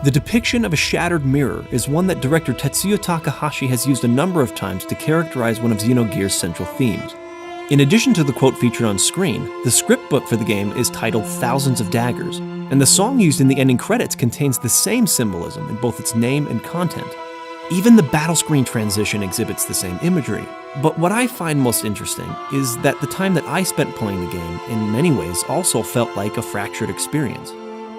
The depiction of a shattered mirror is one that director Tetsuya Takahashi has used a number of times to characterize one of Xenogears' central themes. In addition to the quote featured on screen, the script book for the game is titled Thousands of Daggers, and the song used in the ending credits contains the same symbolism in both its name and content. Even the battle screen transition exhibits the same imagery. But what I find most interesting is that the time that I spent playing the game, in many ways, also felt like a fractured experience.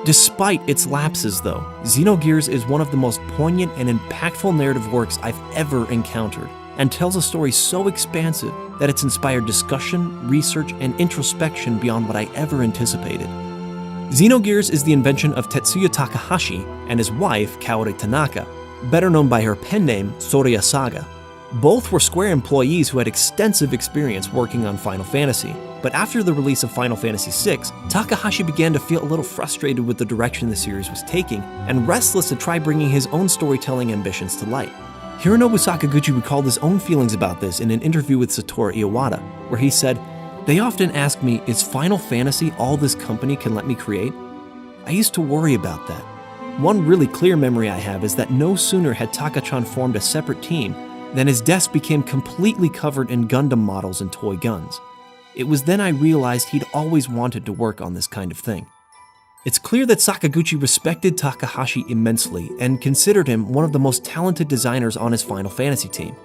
Despite its lapses, though, Xenogears is one of the most poignant and impactful narrative works I've ever encountered, and tells a story so expansive that it's inspired discussion, research, and introspection beyond what I ever anticipated. Xenogears is the invention of Tetsuya Takahashi and his wife, Kaori Tanaka, better known by her pen name, Soraya Saga. Both were Square employees who had extensive experience working on Final Fantasy, but after the release of Final Fantasy VI, Takahashi began to feel a little frustrated with the direction the series was taking, and restless to try bringing his own storytelling ambitions to light. Hironobu Sakaguchi recalled his own feelings about this in an interview with Satoru Iwata, where he said, "They often ask me, is Final Fantasy all this company can let me create? I used to worry about that. One really clear memory I have is that no sooner had Taka-chan formed a separate team than his desk became completely covered in Gundam models and toy guns. It was then I realized he'd always wanted to work on this kind of thing." It's clear that Sakaguchi respected Takahashi immensely and considered him one of the most talented designers on his Final Fantasy team.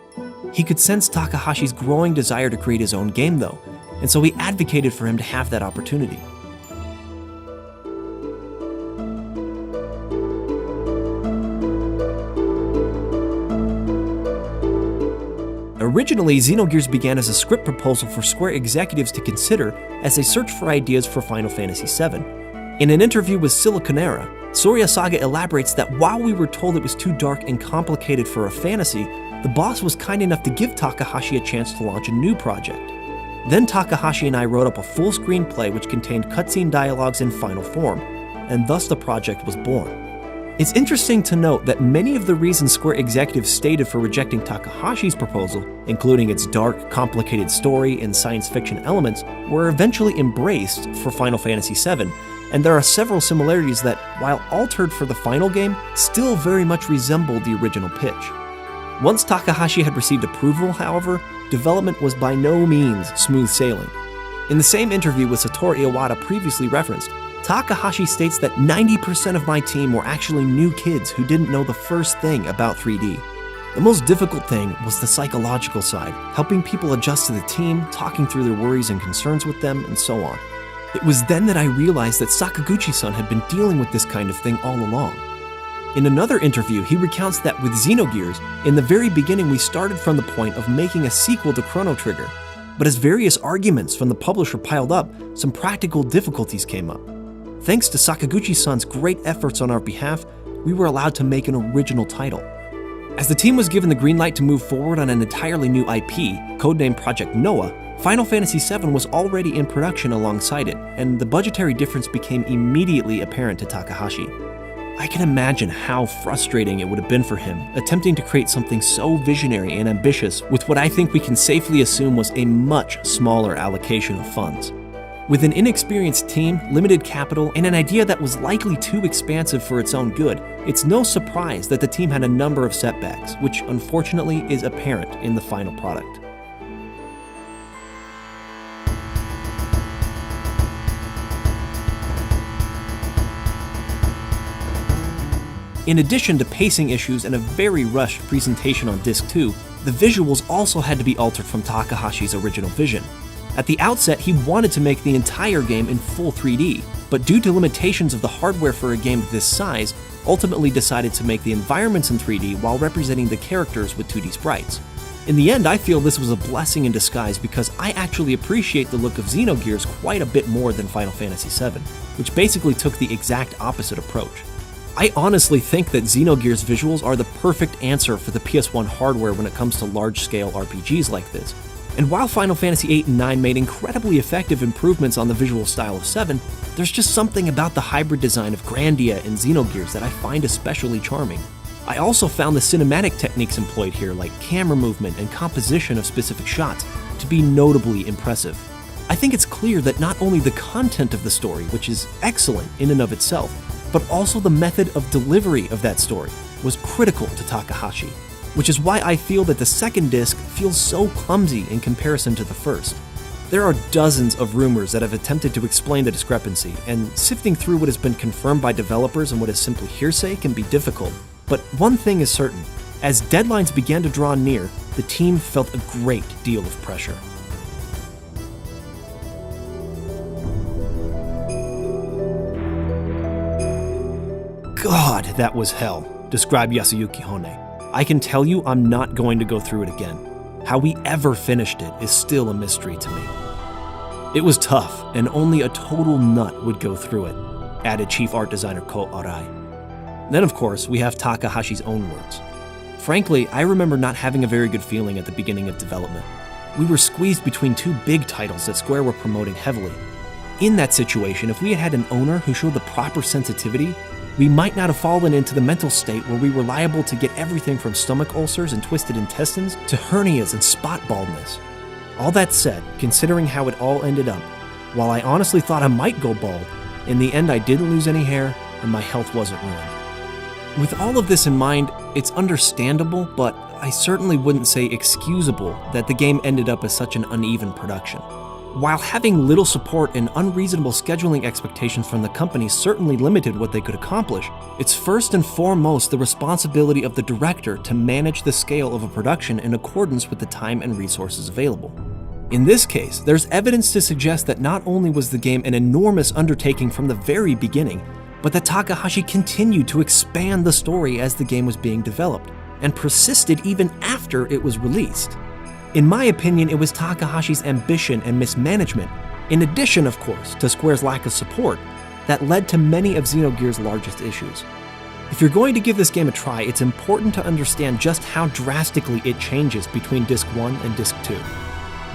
He could sense Takahashi's growing desire to create his own game though, and so he advocated for him to have that opportunity. Originally, Xenogears began as a script proposal for Square executives to consider as they searched for ideas for Final Fantasy VII. In an interview with Siliconera, Soraya Saga elaborates that while we were told it was too dark and complicated for a fantasy, the boss was kind enough to give Takahashi a chance to launch a new project. Then Takahashi and I wrote up a full screenplay which contained cutscene dialogues in final form, and thus the project was born. It's interesting to note that many of the reasons Square executives stated for rejecting Takahashi's proposal, including its dark, complicated story and science fiction elements, were eventually embraced for Final Fantasy VII, and there are several similarities that, while altered for the final game, still very much resembled the original pitch. Once Takahashi had received approval, however, development was by no means smooth sailing. In the same interview with Satoru Iwata previously referenced, Takahashi states that 90% of my team were actually new kids who didn't know the first thing about 3D. The most difficult thing was the psychological side, helping people adjust to the team, talking through their worries and concerns with them, and so on. It was then that I realized that Sakaguchi-san had been dealing with this kind of thing all along. In another interview, he recounts that with Xenogears, in the very beginning we started from the point of making a sequel to Chrono Trigger, but as various arguments from the publisher piled up, some practical difficulties came up. Thanks to Sakaguchi-san's great efforts on our behalf, we were allowed to make an original title. As the team was given the green light to move forward on an entirely new IP, codenamed Project Noah, Final Fantasy VII was already in production alongside it, and the budgetary difference became immediately apparent to Takahashi. I can imagine how frustrating it would have been for him, attempting to create something so visionary and ambitious with what I think we can safely assume was a much smaller allocation of funds. With an inexperienced team, limited capital, and an idea that was likely too expansive for its own good, it's no surprise that the team had a number of setbacks, which unfortunately is apparent in the final product. In addition to pacing issues and a very rushed presentation on Disc 2, the visuals also had to be altered from Takahashi's original vision. At the outset, he wanted to make the entire game in full 3D, but due to limitations of the hardware for a game of this size, ultimately decided to make the environments in 3D while representing the characters with 2D sprites. In the end, I feel this was a blessing in disguise because I actually appreciate the look of Xenogears quite a bit more than Final Fantasy VII, which basically took the exact opposite approach. I honestly think that Xenogears visuals are the perfect answer for the PS1 hardware when it comes to large-scale RPGs like this. And while Final Fantasy VIII and IX made incredibly effective improvements on the visual style of 7, there's just something about the hybrid design of Grandia and Xenogears that I find especially charming. I also found the cinematic techniques employed here, like camera movement and composition of specific shots, to be notably impressive. I think it's clear that not only the content of the story, which is excellent in and of itself, but also the method of delivery of that story was critical to Takahashi, which is why I feel that the second disc feels so clumsy in comparison to the first. There are dozens of rumors that have attempted to explain the discrepancy, and sifting through what has been confirmed by developers and what is simply hearsay can be difficult. But one thing is certain, as deadlines began to draw near, the team felt a great deal of pressure. God, that was hell, described Yasuyuki Hone. I can tell you I'm not going to go through it again. How we ever finished it is still a mystery to me. It was tough, and only a total nut would go through it, added chief art designer Ko Arai. Then, of course, we have Takahashi's own words. Frankly, I remember not having a very good feeling at the beginning of development. We were squeezed between two big titles that Square were promoting heavily. In that situation, if we had had an owner who showed the proper sensitivity, we might not have fallen into the mental state where we were liable to get everything from stomach ulcers and twisted intestines to hernias and spot baldness. All that said, considering how it all ended up, while I honestly thought I might go bald, in the end I didn't lose any hair and my health wasn't ruined. With all of this in mind, it's understandable, but I certainly wouldn't say excusable that the game ended up as such an uneven production. While having little support and unreasonable scheduling expectations from the company certainly limited what they could accomplish, it's first and foremost the responsibility of the director to manage the scale of a production in accordance with the time and resources available. In this case, there's evidence to suggest that not only was the game an enormous undertaking from the very beginning, but that Takahashi continued to expand the story as the game was being developed, and persisted even after it was released. In my opinion, it was Takahashi's ambition and mismanagement, in addition, of course, to Square's lack of support, that led to many of Xenogears' largest issues. If you're going to give this game a try, it's important to understand just how drastically it changes between Disc 1 and Disc 2.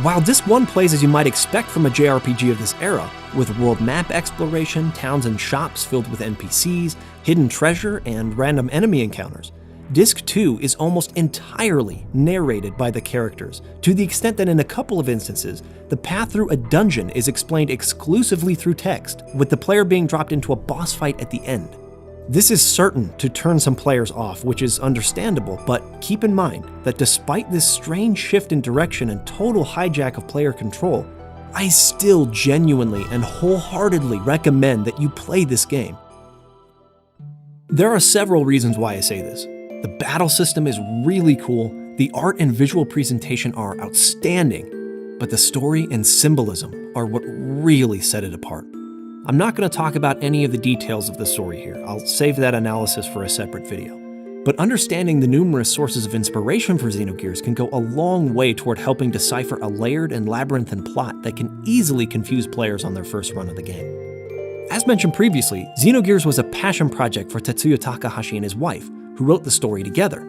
While Disc 1 plays as you might expect from a JRPG of this era, with world map exploration, towns and shops filled with NPCs, hidden treasure, and random enemy encounters, Disc 2 is almost entirely narrated by the characters, to the extent that in a couple of instances, the path through a dungeon is explained exclusively through text, with the player being dropped into a boss fight at the end. This is certain to turn some players off, which is understandable, but keep in mind that despite this strange shift in direction and total hijack of player control, I still genuinely and wholeheartedly recommend that you play this game. There are several reasons why I say this. The battle system is really cool, the art and visual presentation are outstanding, but the story and symbolism are what really set it apart. I'm not going to talk about any of the details of the story here, I'll save that analysis for a separate video. But understanding the numerous sources of inspiration for Xenogears can go a long way toward helping decipher a layered and labyrinthine plot that can easily confuse players on their first run of the game. As mentioned previously, Xenogears was a passion project for Tetsuya Takahashi and his wife, who wrote the story together.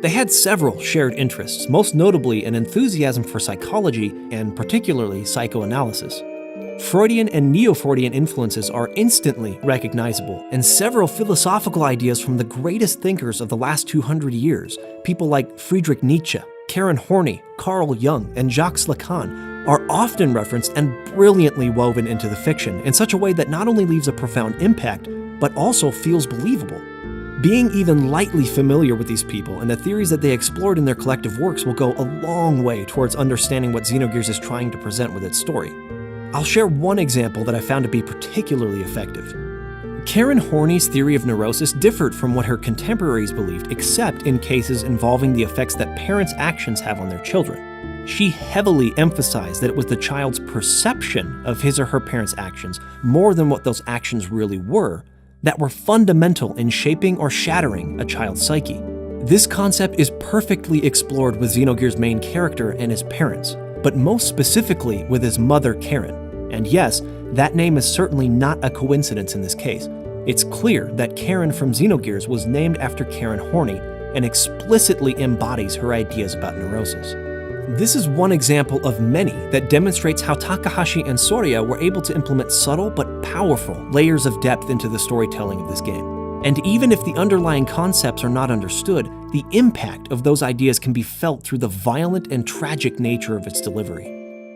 They had several shared interests, most notably an enthusiasm for psychology and particularly psychoanalysis. Freudian and Neo-Freudian influences are instantly recognizable, and several philosophical ideas from the greatest thinkers of the last 200 years, people like Friedrich Nietzsche, Karen Horney, Carl Jung, and Jacques Lacan, are often referenced and brilliantly woven into the fiction in such a way that not only leaves a profound impact, but also feels believable. Being even lightly familiar with these people and the theories that they explored in their collective works will go a long way towards understanding what Xenogears is trying to present with its story. I'll share one example that I found to be particularly effective. Karen Horney's theory of neurosis differed from what her contemporaries believed, except in cases involving the effects that parents' actions have on their children. She heavily emphasized that it was the child's perception of his or her parents' actions, more than what those actions really were, that were fundamental in shaping or shattering a child's psyche. This concept is perfectly explored with Xenogears' main character and his parents, but most specifically with his mother, Karen. And yes, that name is certainly not a coincidence in this case. It's clear that Karen from Xenogears was named after Karen Horney and explicitly embodies her ideas about neurosis. This is one example of many that demonstrates how Takahashi and Soria were able to implement subtle but powerful layers of depth into the storytelling of this game. And even if the underlying concepts are not understood, the impact of those ideas can be felt through the violent and tragic nature of its delivery.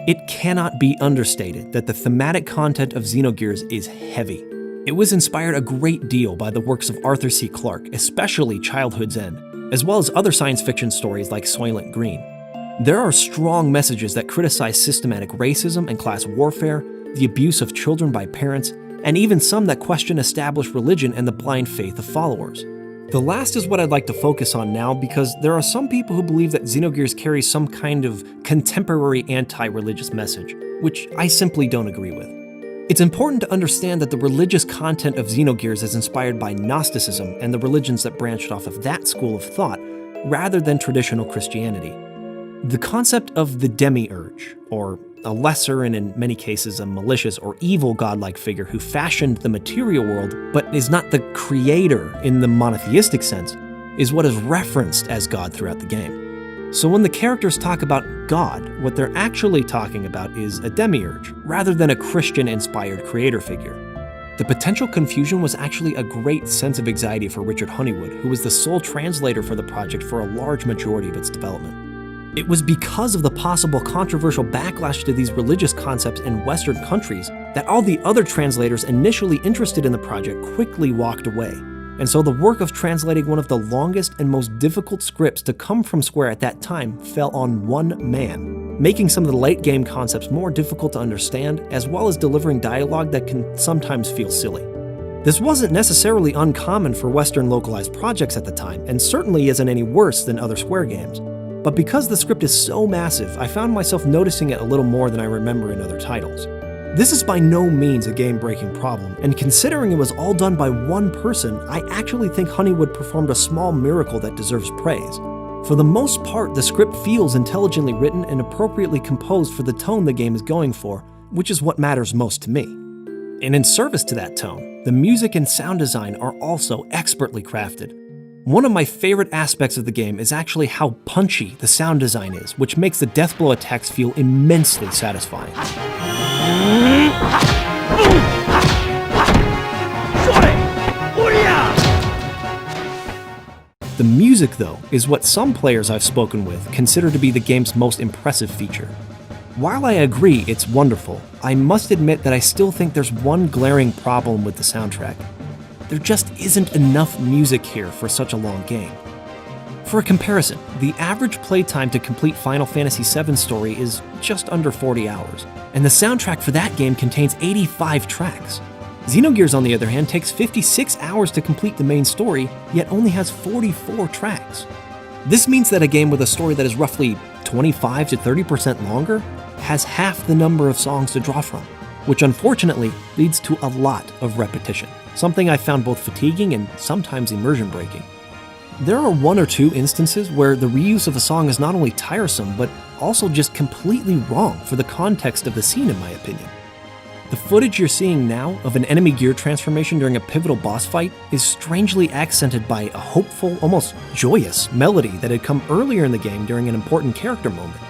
It cannot be understated that the thematic content of Xenogears is heavy. It was inspired a great deal by the works of Arthur C. Clarke, especially Childhood's End, as well as other science fiction stories like Soylent Green. There are strong messages that criticize systematic racism and class warfare, the abuse of children by parents, and even some that question established religion and the blind faith of followers. The last is what I'd like to focus on now because there are some people who believe that Xenogears carries some kind of contemporary anti-religious message, which I simply don't agree with. It's important to understand that the religious content of Xenogears is inspired by Gnosticism and the religions that branched off of that school of thought, rather than traditional Christianity. The concept of the demiurge, or a lesser and in many cases a malicious or evil godlike figure who fashioned the material world but is not the creator in the monotheistic sense, is what is referenced as God throughout the game. So when the characters talk about God, what they're actually talking about is a demiurge, rather than a Christian-inspired creator figure. The potential confusion was actually a great sense of anxiety for Richard Honeywood, who was the sole translator for the project for a large majority of its development. It was because of the possible controversial backlash to these religious concepts in Western countries that all the other translators initially interested in the project quickly walked away. And so the work of translating one of the longest and most difficult scripts to come from Square at that time fell on one man, making some of the late game concepts more difficult to understand, as well as delivering dialogue that can sometimes feel silly. This wasn't necessarily uncommon for Western localized projects at the time, and certainly isn't any worse than other Square games. But because the script is so massive, I found myself noticing it a little more than I remember in other titles. This is by no means a game-breaking problem, and considering it was all done by one person, I actually think Honeywood performed a small miracle that deserves praise. For the most part, the script feels intelligently written and appropriately composed for the tone the game is going for, which is what matters most to me. And in service to that tone, the music and sound design are also expertly crafted. One of my favorite aspects of the game is actually how punchy the sound design is, which makes the deathblow attacks feel immensely satisfying. The music, though, is what some players I've spoken with consider to be the game's most impressive feature. While I agree it's wonderful, I must admit that I still think there's one glaring problem with the soundtrack. There just isn't enough music here for such a long game. For a comparison, the average playtime to complete Final Fantasy VII story is just under 40 hours, and the soundtrack for that game contains 85 tracks. Xenogears, on the other hand, takes 56 hours to complete the main story, yet only has 44 tracks. This means that a game with a story that is roughly 25 to 30% longer has half the number of songs to draw from, which unfortunately leads to a lot of repetition, something I found both fatiguing and sometimes immersion breaking. There are one or two instances where the reuse of a song is not only tiresome, but also just completely wrong for the context of the scene, in my opinion. The footage you're seeing now of an enemy gear transformation during a pivotal boss fight is strangely accented by a hopeful, almost joyous melody that had come earlier in the game during an important character moment.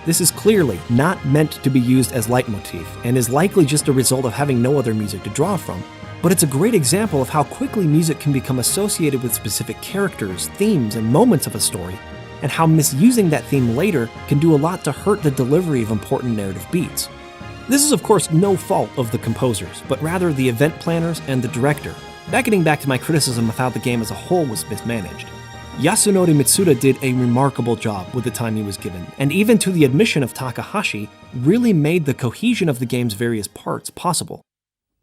This is clearly not meant to be used as leitmotif, and is likely just a result of having no other music to draw from, but it's a great example of how quickly music can become associated with specific characters, themes, and moments of a story, and how misusing that theme later can do a lot to hurt the delivery of important narrative beats. This is of course no fault of the composers, but rather the event planners and the director, beckoning back to my criticism of how the game as a whole was mismanaged. Yasunori Mitsuda did a remarkable job with the time he was given, and even to the admission of Takahashi, really made the cohesion of the game's various parts possible.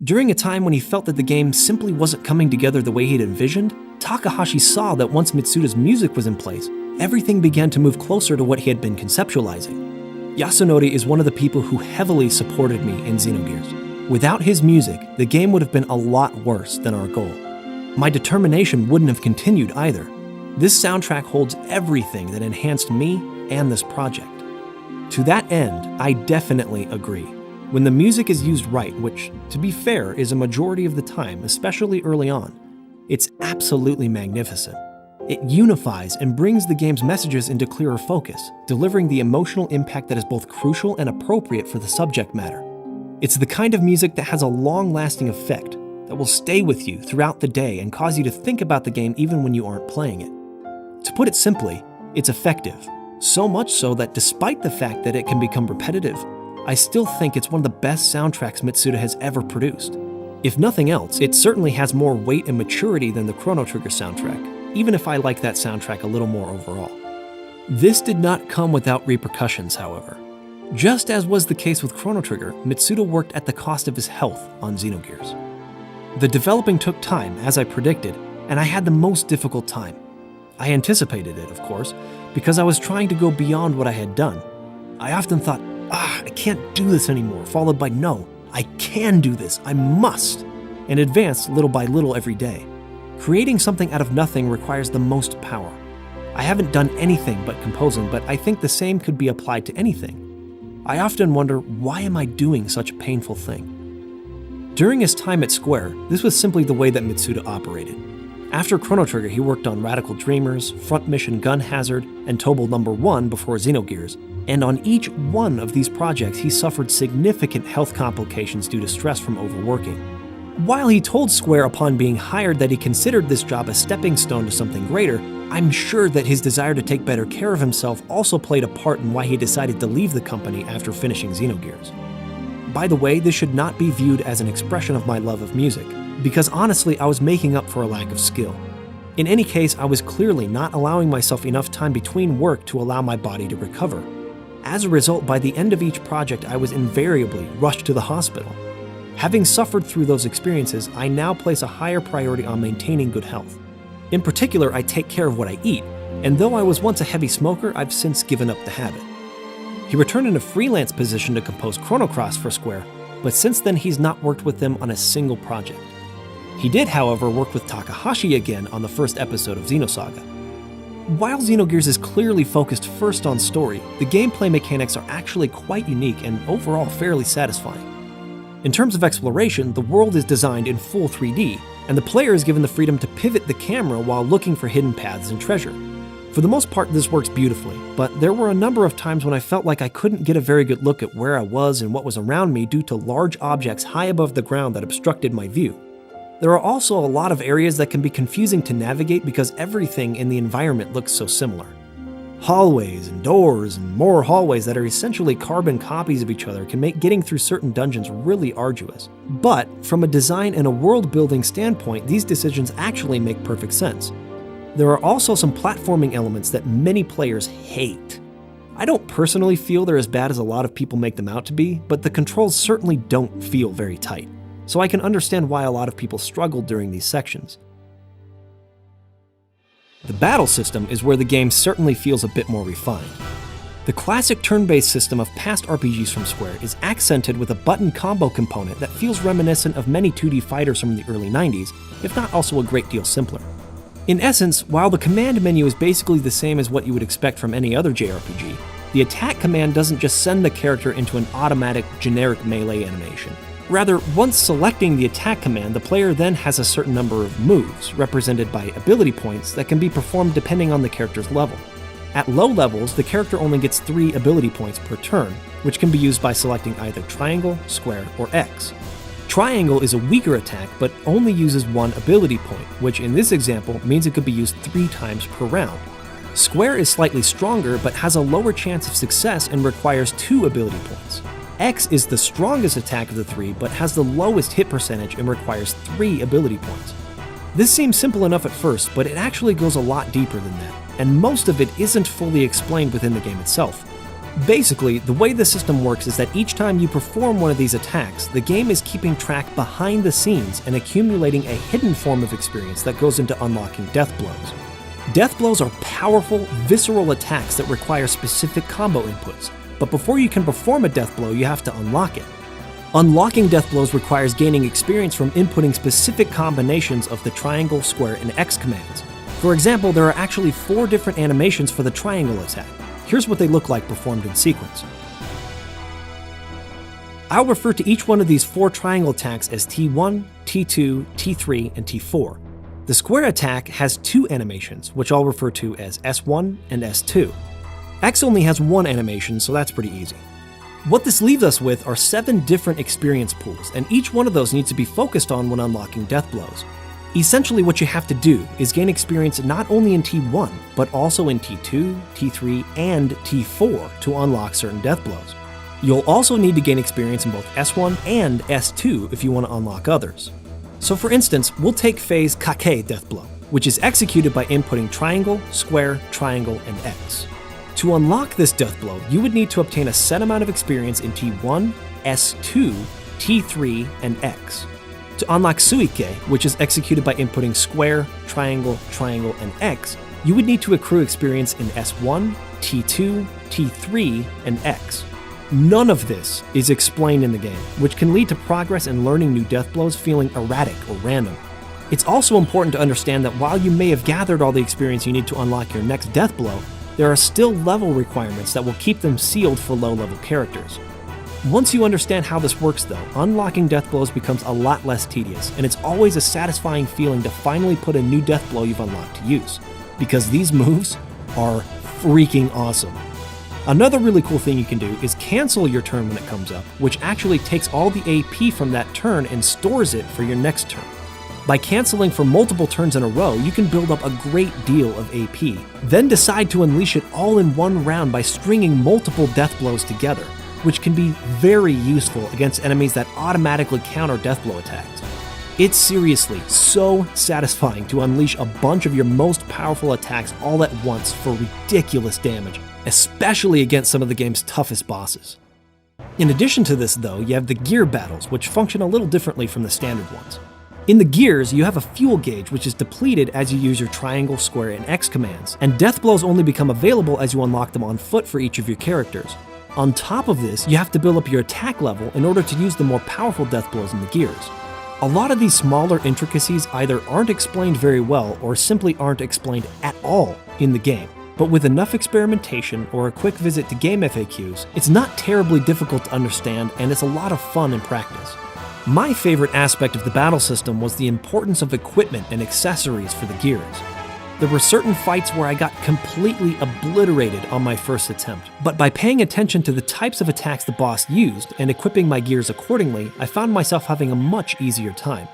During a time when he felt that the game simply wasn't coming together the way he'd envisioned, Takahashi saw that once Mitsuda's music was in place, everything began to move closer to what he had been conceptualizing. Yasunori is one of the people who heavily supported me in Xenogears. Without his music, the game would have been a lot worse than our goal. My determination wouldn't have continued either. This soundtrack holds everything that enhanced me and this project. To that end, I definitely agree. When the music is used right, which, to be fair, is a majority of the time, especially early on, it's absolutely magnificent. It unifies and brings the game's messages into clearer focus, delivering the emotional impact that is both crucial and appropriate for the subject matter. It's the kind of music that has a long-lasting effect, that will stay with you throughout the day and cause you to think about the game even when you aren't playing it. To put it simply, it's effective, so much so that despite the fact that it can become repetitive, I still think it's one of the best soundtracks Mitsuda has ever produced. If nothing else, it certainly has more weight and maturity than the Chrono Trigger soundtrack, even if I like that soundtrack a little more overall. This did not come without repercussions, however. Just as was the case with Chrono Trigger, Mitsuda worked at the cost of his health on Xenogears. The developing took time, as I predicted, and I had the most difficult time. I anticipated it, of course, because I was trying to go beyond what I had done. I often thought, I can't do this anymore, followed by no, I can do this, I must, and advanced little by little every day. Creating something out of nothing requires the most power. I haven't done anything but composing, but I think the same could be applied to anything. I often wonder, why am I doing such a painful thing? During his time at Square, this was simply the way that Mitsuda operated. After Chrono Trigger, he worked on Radical Dreamers, Front Mission Gun Hazard, and Tobal No. 1 before Xenogears, and on each one of these projects he suffered significant health complications due to stress from overworking. While he told Square upon being hired that he considered this job a stepping stone to something greater, I'm sure that his desire to take better care of himself also played a part in why he decided to leave the company after finishing Xenogears. By the way, this should not be viewed as an expression of my love of music, because honestly I was making up for a lack of skill. In any case, I was clearly not allowing myself enough time between work to allow my body to recover. As a result, by the end of each project, I was invariably rushed to the hospital. Having suffered through those experiences, I now place a higher priority on maintaining good health. In particular, I take care of what I eat, and though I was once a heavy smoker, I've since given up the habit. He returned in a freelance position to compose Chrono Cross for Square, but since then he's not worked with them on a single project. He did, however, work with Takahashi again on the first episode of Xenosaga. While Xenogears is clearly focused first on story, the gameplay mechanics are actually quite unique and overall fairly satisfying. In terms of exploration, the world is designed in full 3D, and the player is given the freedom to pivot the camera while looking for hidden paths and treasure. For the most part, this works beautifully, but there were a number of times when I felt like I couldn't get a very good look at where I was and what was around me due to large objects high above the ground that obstructed my view. There are also a lot of areas that can be confusing to navigate because everything in the environment looks so similar. Hallways and doors and more hallways that are essentially carbon copies of each other can make getting through certain dungeons really arduous. But from a design and a world-building standpoint, these decisions actually make perfect sense. There are also some platforming elements that many players hate. I don't personally feel they're as bad as a lot of people make them out to be, but the controls certainly don't feel very tight. So I can understand why a lot of people struggled during these sections. The battle system is where the game certainly feels a bit more refined. The classic turn-based system of past RPGs from Square is accented with a button combo component that feels reminiscent of many 2D fighters from the early 90s, if not also a great deal simpler. In essence, while the command menu is basically the same as what you would expect from any other JRPG, the attack command doesn't just send the character into an automatic, generic melee animation. Rather, once selecting the attack command, the player then has a certain number of moves, represented by ability points, that can be performed depending on the character's level. At low levels, the character only gets 3 ability points per turn, which can be used by selecting either triangle, square, or X. Triangle is a weaker attack, but only uses 1 ability point, which in this example means it could be used 3 times per round. Square is slightly stronger, but has a lower chance of success and requires 2 ability points. X is the strongest attack of the 3, but has the lowest hit percentage and requires 3 ability points. This seems simple enough at first, but it actually goes a lot deeper than that, and most of it isn't fully explained within the game itself. Basically, the way the system works is that each time you perform one of these attacks, the game is keeping track behind the scenes and accumulating a hidden form of experience that goes into unlocking death blows. Death blows are powerful, visceral attacks that require specific combo inputs, but before you can perform a death blow, you have to unlock it. Unlocking death blows requires gaining experience from inputting specific combinations of the triangle, square, and X commands. For example, there are actually 4 different animations for the triangle attack. Here's what they look like performed in sequence. I'll refer to each one of these 4 triangle attacks as T1, T2, T3, and T4. The square attack has 2 animations, which I'll refer to as S1 and S2. X only has 1 animation, so that's pretty easy. What this leaves us with are 7 different experience pools, and each one of those needs to be focused on when unlocking death blows. Essentially, what you have to do is gain experience not only in T1, but also in T2, T3, and T4 to unlock certain death blows. You'll also need to gain experience in both S1 and S2 if you want to unlock others. So for instance, we'll take phase Kake Deathblow, which is executed by inputting triangle, square, triangle, and X. To unlock this Deathblow, you would need to obtain a set amount of experience in T1, S2, T3, and X. To unlock Suike, which is executed by inputting square, triangle, triangle, and X, you would need to accrue experience in S1, T2, T3, and X. None of this is explained in the game, which can lead to progress and learning new Deathblows feeling erratic or random. It's also important to understand that while you may have gathered all the experience you need to unlock your next Deathblow, there are still level requirements that will keep them sealed for low-level characters. Once you understand how this works though, unlocking Deathblows becomes a lot less tedious, and it's always a satisfying feeling to finally put a new Deathblow you've unlocked to use, because these moves are freaking awesome. Another really cool thing you can do is cancel your turn when it comes up, which actually takes all the AP from that turn and stores it for your next turn. By canceling for multiple turns in a row, you can build up a great deal of AP, then decide to unleash it all in one round by stringing multiple Deathblows together, which can be very useful against enemies that automatically counter Deathblow attacks. It's seriously so satisfying to unleash a bunch of your most powerful attacks all at once for ridiculous damage, especially against some of the game's toughest bosses. In addition to this though, you have the gear battles, which function a little differently from the standard ones. In the gears, you have a fuel gauge which is depleted as you use your triangle, square, and X commands, and Deathblows only become available as you unlock them on foot for each of your characters. On top of this, you have to build up your attack level in order to use the more powerful Deathblows in the gears. A lot of these smaller intricacies either aren't explained very well or simply aren't explained at all in the game. But with enough experimentation or a quick visit to game FAQs, it's not terribly difficult to understand and it's a lot of fun in practice. My favorite aspect of the battle system was the importance of equipment and accessories for the gears. There were certain fights where I got completely obliterated on my first attempt, but by paying attention to the types of attacks the boss used and equipping my gears accordingly, I found myself having a much easier time.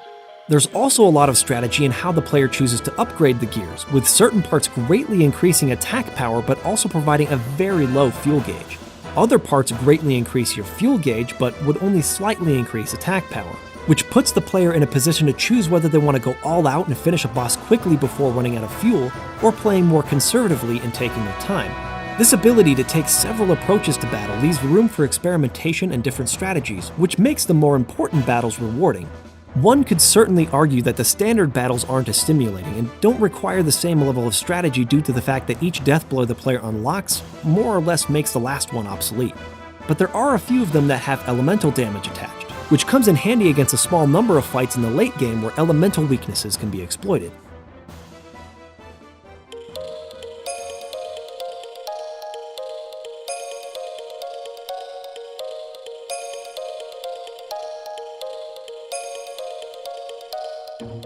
There's also a lot of strategy in how the player chooses to upgrade the gears, with certain parts greatly increasing attack power but also providing a very low fuel gauge. Other parts greatly increase your fuel gauge but would only slightly increase attack power, which puts the player in a position to choose whether they want to go all out and finish a boss quickly before running out of fuel, or playing more conservatively and taking their time. This ability to take several approaches to battle leaves room for experimentation and different strategies, which makes the more important battles rewarding. One could certainly argue that the standard battles aren't as stimulating and don't require the same level of strategy due to the fact that each Deathblow the player unlocks more or less makes the last one obsolete. But there are a few of them that have elemental damage attached, which comes in handy against a small number of fights in the late game where elemental weaknesses can be exploited.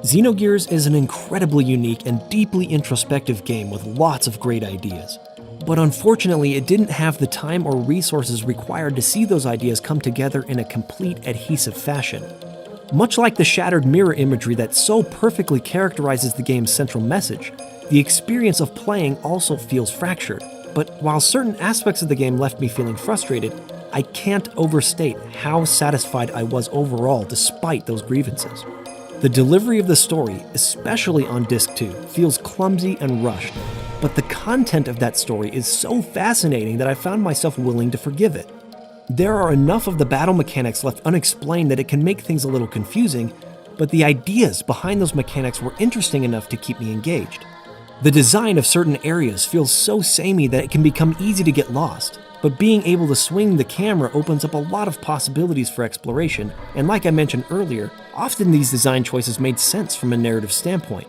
Xenogears is an incredibly unique and deeply introspective game with lots of great ideas. But unfortunately, it didn't have the time or resources required to see those ideas come together in a complete adhesive fashion. Much like the shattered mirror imagery that so perfectly characterizes the game's central message, the experience of playing also feels fractured. But while certain aspects of the game left me feeling frustrated, I can't overstate how satisfied I was overall despite those grievances. The delivery of the story, especially on Disc 2, feels clumsy and rushed, but the content of that story is so fascinating that I found myself willing to forgive it. There are enough of the battle mechanics left unexplained that it can make things a little confusing, but the ideas behind those mechanics were interesting enough to keep me engaged. The design of certain areas feels so samey that it can become easy to get lost, but being able to swing the camera opens up a lot of possibilities for exploration, and like I mentioned earlier, often these design choices made sense from a narrative standpoint.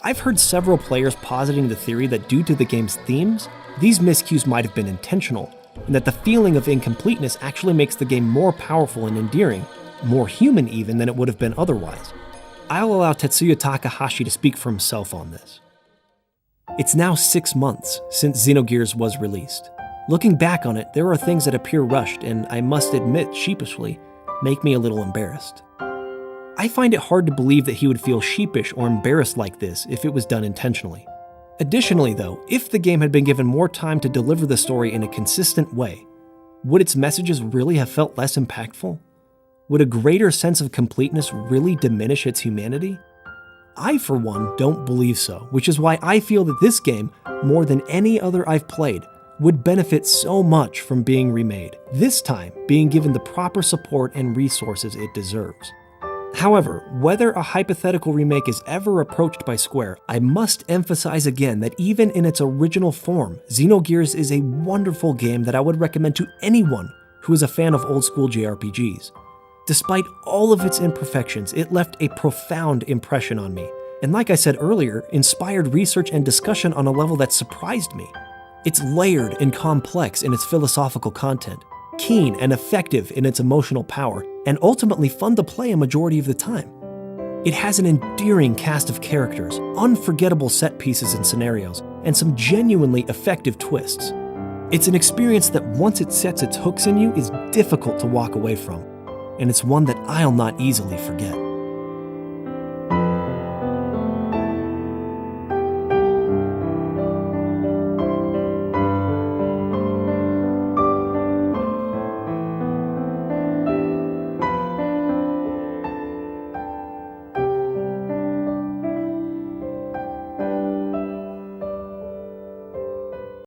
I've heard several players positing the theory that due to the game's themes, these miscues might have been intentional, and that the feeling of incompleteness actually makes the game more powerful and endearing, more human even than it would have been otherwise. I'll allow Tetsuya Takahashi to speak for himself on this. It's now 6 months since Xenogears was released. Looking back on it, there are things that appear rushed and, I must admit sheepishly, make me a little embarrassed. I find it hard to believe that he would feel sheepish or embarrassed like this if it was done intentionally. Additionally though, if the game had been given more time to deliver the story in a consistent way, Would its messages really have felt less impactful? Would a greater sense of completeness really diminish its humanity? I, for one, don't believe so, which is why I feel that this game, more than any other I've played, would benefit so much from being remade, this time being given the proper support and resources it deserves. However, whether a hypothetical remake is ever approached by Square, I must emphasize again that even in its original form, Xenogears is a wonderful game that I would recommend to anyone who is a fan of old-school JRPGs. Despite all of its imperfections, it left a profound impression on me, and like I said earlier, inspired research and discussion on a level that surprised me. It's layered and complex in its philosophical content, keen and effective in its emotional power, and ultimately fun to play a majority of the time. It has an endearing cast of characters, unforgettable set pieces and scenarios, and some genuinely effective twists. It's an experience that once it sets its hooks in you is difficult to walk away from, and it's one that I'll not easily forget.